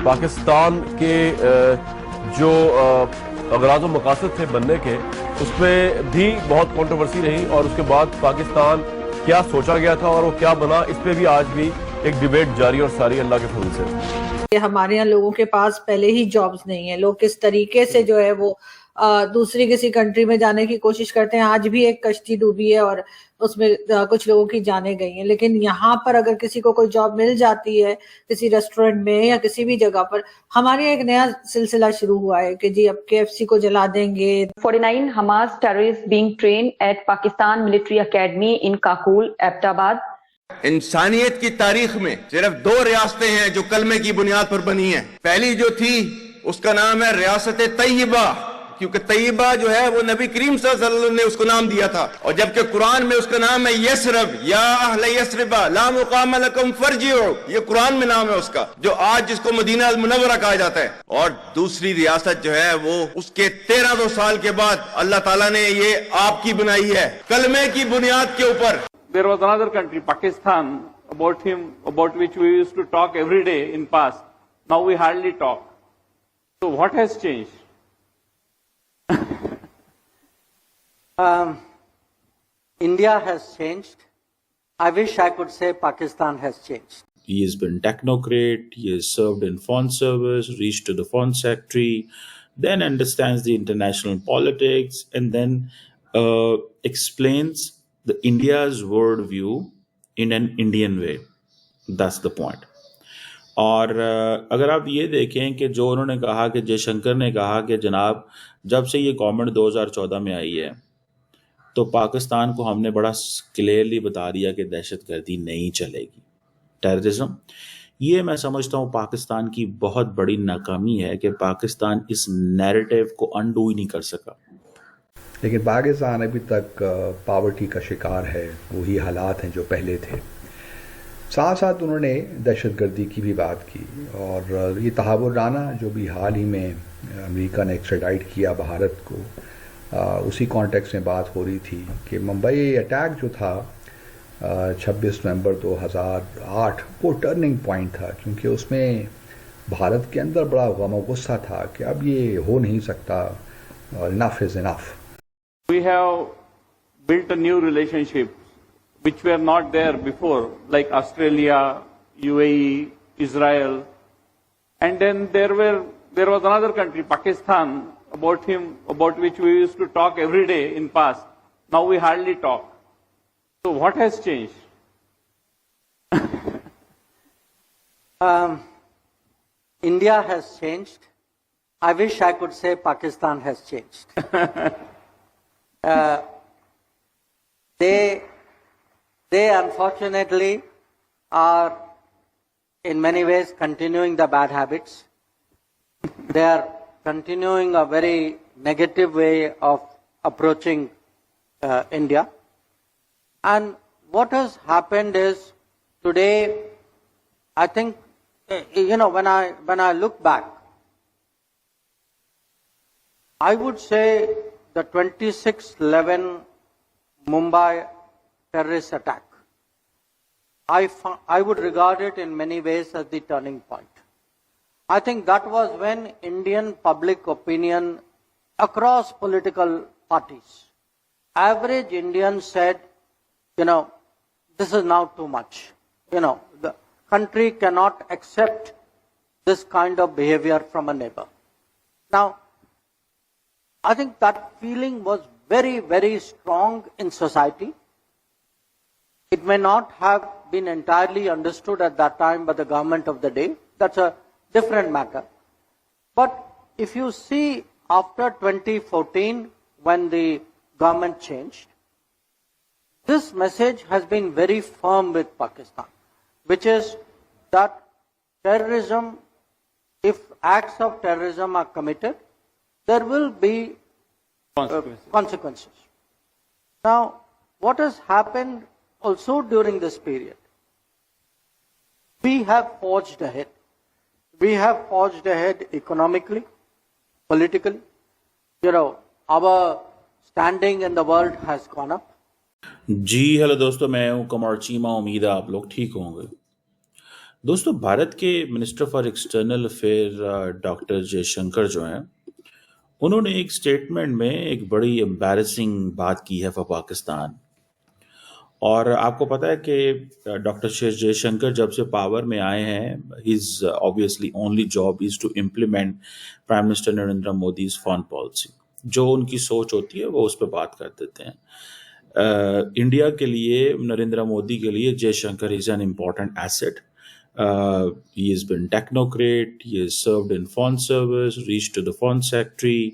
پاکستان کے جو اغراض و مقاصد تھے بننے کے، اس پہ بھی بہت کنٹروورسی رہی، اور اس کے بعد پاکستان کیا سوچا گیا تھا اور وہ کیا بنا، اس پہ بھی آج بھی ایک ڈیبیٹ جاری اور ساری اللہ کے فضل سے۔ ہمارے یہاں لوگوں کے پاس پہلے ہی جابز نہیں ہیں، لوگ کس طریقے سے جو ہے وہ دوسری کسی کنٹری میں جانے کی کوشش کرتے ہیں۔ آج بھی ایک کشتی ڈوبی ہے اور اس میں کچھ لوگوں کی جانیں گئی ہیں، لیکن یہاں پر اگر کسی کو کوئی جاب مل جاتی ہے کسی ریسٹورنٹ میں یا کسی بھی جگہ پر، ہمارے ایک نیا سلسلہ شروع ہوا ہے کہ جی اب KFC کو جلا دیں گے۔ 49 Hamas terrorists being trained at Pakistan Military Academy in Kakul, Abbottabad. انسانیت کی تاریخ میں صرف 2 ریاستیں ہیں جو کلمے کی بنیاد پر بنی ہیں۔ پہلی جو تھی اس کا نام ہے ریاست طیبہ، کیونکہ طیبہ جو ہے وہ نبی کریم صلی اللہ علیہ وسلم نے اس کو نام دیا تھا، اور جبکہ قرآن میں اس کا نام ہے یسرب، یا اہل یسرب لا مقام لکم فرجعوا، یہ قرآن میں نام ہے اس کا، جو آج جس کو مدینہ المنورہ کہا جاتا ہے۔ اور دوسری ریاست جو ہے وہ اس کے 1300 سال کے بعد اللہ تعالیٰ نے یہ آپ کی بنائی ہے کلمے کی بنیاد کے اوپر۔ There was another country, Pakistan, about which we used to talk every day in past. Now we hardly talk. So what has changed? India has changed. I wish I could say Pakistan has changed. He has been technocrat, he has served in foreign service, reached to the foreign secretary, then understands the international politics, and then explains the India's world view in an Indian way. That's the point. اور اگر آپ یہ دیکھیں کہ جو انہوں نے کہا کہ جے شنکر نے کہا کہ جناب جب سے یہ گورنمنٹ 2014 میں آئی ہے تو پاکستان کو ہم نے بڑا کلیئرلی بتا دیا کہ دہشت گردی نہیں چلے گی، ٹیررزم، یہ میں سمجھتا ہوں پاکستان کی بہت بڑی ناکامی ہے کہ پاکستان اس نیریٹو کو انڈو ہی نہیں کر سکا۔ لیکن پاکستان ابھی تک پاورٹی کا شکار ہے، وہی حالات ہیں جو پہلے تھے۔ ساتھ ساتھ انہوں نے دہشت گردی کی بھی بات کی، اور یہ تحورانہ جو بھی حال ہی میں امریکہ نے ایکسٹراڈائٹ کیا بھارت کو، اسی کانٹیکس میں بات ہو رہی تھی کہ ممبئی اٹیک جو تھا 26 نومبر 2008 وہ ٹرننگ پوائنٹ تھا، کیونکہ اس میں بھارت کے اندر بڑا غم و غصہ تھا کہ اب یہ ہو نہیں سکتا، انف از انف۔ We have built a new relationship which were not there before, like Australia, UAE, Israel. And then there was another country, Pakistan, about which we used to talk every day in past. Now we hardly talk. So what has changed? India has changed. I wish I could say Pakistan has changed. They unfortunately are in many ways continuing the bad habits. They are continuing a very negative way of approaching India. And what has happened is today, I think, when I look back, I would say the 26/11 Mumbai terrorist attack, I would regard it in many ways as the turning point. I think that was when Indian public opinion across political parties, average Indians said, this is now too much. The country cannot accept this kind of behavior from a neighbor. Now, I think that feeling was very, very strong in society. It may not have been entirely understood at that time by the government of the day. That's a different matter. But if you see after 2014, when the government changed, this message has been very firm with Pakistan, which is that terrorism, if acts of terrorism are committed, there will be consequences. Now, what has happened also during this period? We have forged ahead. We have forged ahead economically, politically. Our standing in the world has gone up. جی hello دوستو، میں ہوں کمر چیمہ، امید ہے آپ لوگ ٹھیک ہوں گے۔ دوستو بھارت کے minister for external affair doctor Jaishankar جو ہیں انہوں نے ایک سٹیٹمنٹ میں ایک بڑی امبیرسنگ بات کی ہے فار پاکستان. اور آپ کو پتا ہے کہ ڈاکٹر جے شنکر جب سے پاور میں آئے ہیں his obviously only job is to implement prime minister Narendra Modi's foreign policy. جو ان کی سوچ ہوتی ہے وہ اس پہ بات کر دیتے ہیں. انڈیا کے لیے نریندر مودی کے لیے Jaishankar is an important asset. He has been technocrat, he has served in foreign service, reached to the foreign secretary,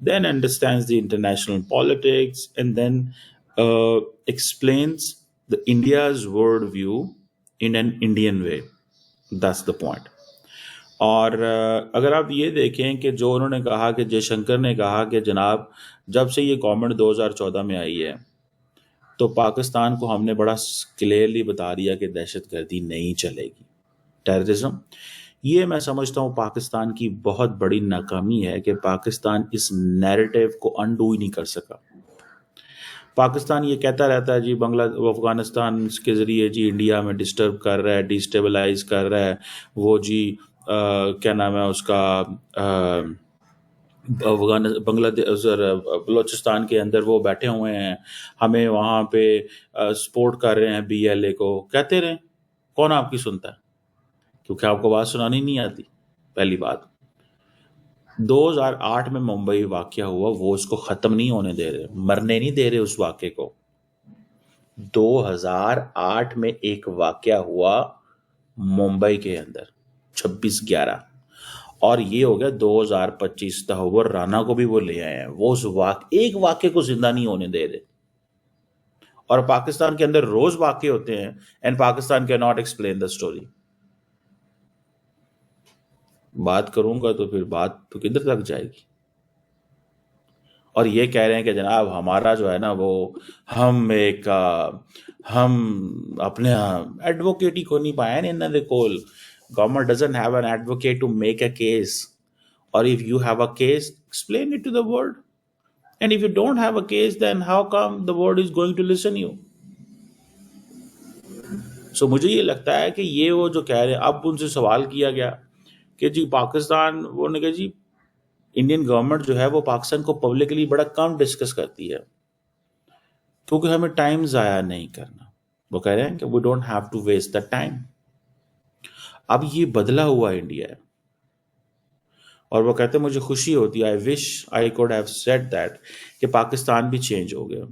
then understands the international politics, and then explains the India's world view in an Indian way. That's the point. اور اگر آپ یہ دیکھیں کہ جو انہوں نے کہا کہ جے شنکر نے کہا کہ جناب جب سے یہ گورنمنٹ 2014 میں آئی ہے تو پاکستان کو ہم نے بڑا کلیئرلی بتا دیا کہ دہشت گردی نہیں چلے گی، ٹیررزم. یہ میں سمجھتا ہوں پاکستان کی بہت بڑی ناکامی ہے کہ پاکستان اس نیریٹیو کو انڈو ہی نہیں کر سکا. پاکستان یہ کہتا رہتا ہے جی افغانستان کے ذریعے جی انڈیا میں ڈسٹرب کر رہا ہے، ڈیسٹیبلائز کر رہا ہے، وہ جی کیا نام ہے اس کا بنگلہ دیش بلوچستان کے اندر وہ بیٹھے ہوئے ہیں، ہمیں وہاں پہ سپورٹ کر رہے ہیں BLA کو. کہتے رہیں، کون آپ کی سنتا ہے؟ کیونکہ آپ کو بات سنانی نہیں آتی. پہلی بات 2008 میں ممبئی واقعہ ہوا، وہ اس کو ختم نہیں ہونے دے رہے، مرنے نہیں دے رہے اس واقعے کو. 2008 میں ایک واقعہ ہوا ممبئی کے اندر 26/11 اور یہ ہو گیا 2025. تہور رانا کو بھی وہ لے آئے ہیں، وہ اس ایک واقعے کو زندہ نہیں ہونے دے رہے. اور پاکستان کے اندر روز واقعے ہوتے ہیں اینڈ پاکستان کی ناٹ ایکسپلین دا اسٹوری. بات کروں گا تو پھر بات تو کدھر تک جائے گی. اور یہ کہہ رہے ہیں کہ جناب ہمارا جو ہے نا وہ ہم اپنے ایڈوکیٹ ہی کو نہیں پایا نا دے کول. Government doesn't have an advocate to make a case. Or if you have a case, explain it to the world. And if you don't have a case, then how come the world is going to listen you? So مجھے یہ لگتا ہے کہ یہ وہ جو کہہ رہے ہیں، اب ان سے سوال کیا گیا کہ جی پاکستان، وہ نے کہا جی انڈین گورنمنٹ جو ہے وہ پاکستان کو پبلکلی بڑا کم ڈسکس کرتی ہے کیونکہ ہمیں ٹائم ضائع نہیں کرنا. وہ کہہ رہے ہیں کہ we don't have to waste the time. اب یہ بدلا ہوا انڈیا ہے اور وہ کہتے ہیں مجھے خوشی ہوتی ہے، I wish I could have said that کہ پاکستان بھی چینج ہو گیا.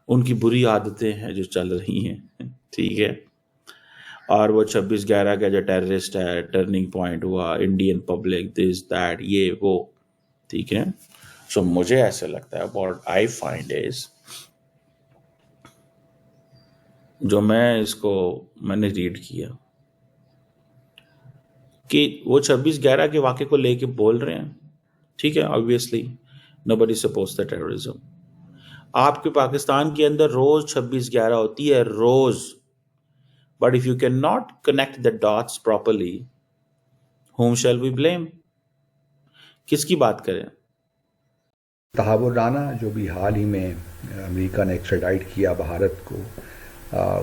ان کی بری عادتیں ہیں جو چل رہی ہیں، ٹھیک ہے. اور وہ 26/11 کا جو ٹیررسٹ ہے، ٹرننگ پوائنٹ ہوا، انڈین پبلک دس دیٹ یہ وہ، ٹھیک ہے. سو مجھے ایسا لگتا ہے what I find is جو میں نے ریڈ کیا کہ وہ 26/11 کے واقعے کو لے کے بول رہے ہیں، ٹھیک ہے. obviously nobody supports the terrorism. آپ کے پاکستان کے اندر روز 26/11 ہوتی ہے، روز. but if you cannot connect the dots properly, whom shall we blame? کس کی بات کریں؟ تحور رانا جو بھی حال ہی میں امریکہ نے ایکسٹراڈائٹ کیا بھارت کو،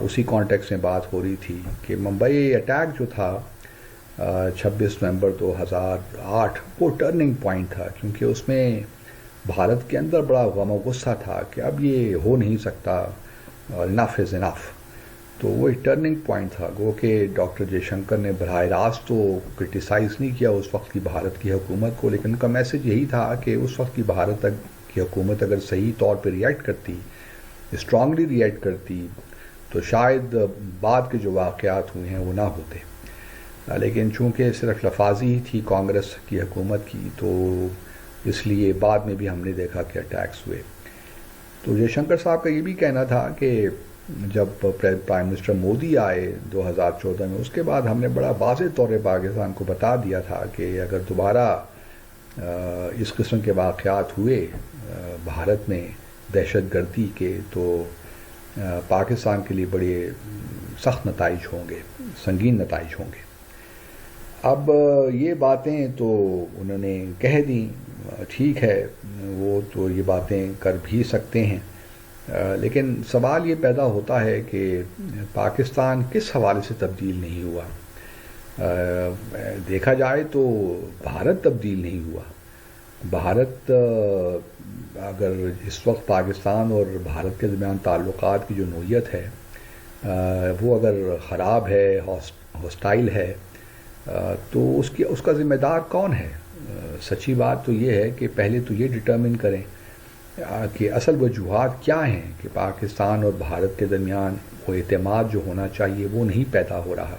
اسی کانٹیکس میں بات ہو رہی تھی کہ ممبئی اٹیک جو تھا 26 نومبر 2008 وہ ٹرننگ پوائنٹ تھا، کیونکہ اس میں بھارت کے اندر بڑا غم و غصہ تھا کہ اب یہ ہو نہیں سکتا، انف از انف. تو وہ ایک ٹرننگ پوائنٹ تھا. گو کہ ڈاکٹر جے شنکر نے براہ راست تو کرٹیسائز نہیں کیا اس وقت کی بھارت کی حکومت کو، لیکن ان کا میسج یہی تھا کہ اس وقت کی بھارت کی حکومت اگر صحیح طور پہ ریئیکٹ کرتی، اسٹرانگلی ریئیکٹ کرتی، تو شاید بعد کے جو واقعات ہوئے ہیں وہ نہ ہوتے. لیکن چونکہ صرف لفاظی ہی تھی کانگریس کی حکومت کی، تو اس لیے بعد میں بھی ہم نے دیکھا کہ اٹیکس ہوئے. تو جے شنکر صاحب کا یہ بھی کہنا تھا کہ جب پرائم منسٹر مودی آئے 2014 میں، اس کے بعد ہم نے بڑا واضح طور پہ پاکستان کو بتا دیا تھا کہ اگر دوبارہ اس قسم کے واقعات ہوئے بھارت میں دہشت گردی کے، تو پاکستان کے لیے بڑے سخت نتائج ہوں گے، سنگین نتائج ہوں گے. اب یہ باتیں تو انہوں نے کہہ دیں، ٹھیک ہے، وہ تو یہ باتیں کر بھی سکتے ہیں، لیکن سوال یہ پیدا ہوتا ہے کہ پاکستان کس حوالے سے تبدیل نہیں ہوا. دیکھا جائے تو بھارت تبدیل نہیں ہوا. بھارت اگر اس وقت پاکستان اور بھارت کے درمیان تعلقات کی جو نوعیت ہے وہ اگر خراب ہے، ہاسٹائل ہے، تو اس کا ذمہ دار کون ہے؟ سچی بات تو یہ ہے کہ پہلے تو یہ ڈٹرمن کریں کہ اصل وجوہات کیا ہیں کہ پاکستان اور بھارت کے درمیان وہ اعتماد جو ہونا چاہیے وہ نہیں پیدا ہو رہا.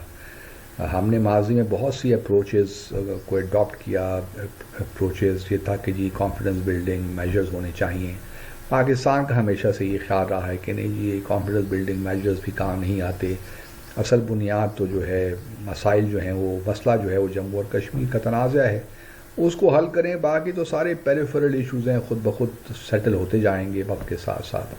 ہم نے ماضی میں بہت سی اپروچز کو اڈاپٹ کیا، اپروچز یہ تھا کہ جی کانفیڈنس بلڈنگ میجرز ہونے چاہیے. پاکستان کا ہمیشہ سے یہ خیال رہا ہے کہ نہیں جی یہ کانفیڈنس بلڈنگ میجرز بھی کام نہیں آتے. اصل بنیاد تو جو ہے مسائل جو ہیں وہ مسئلہ جو ہے وہ جموں اور کشمیر کا تنازع ہے، اس کو حل کریں. باقی تو سارے پیریفرل ایشوز ہیں، خود بخود سیٹل ہوتے جائیں گے وقت کے ساتھ ساتھ.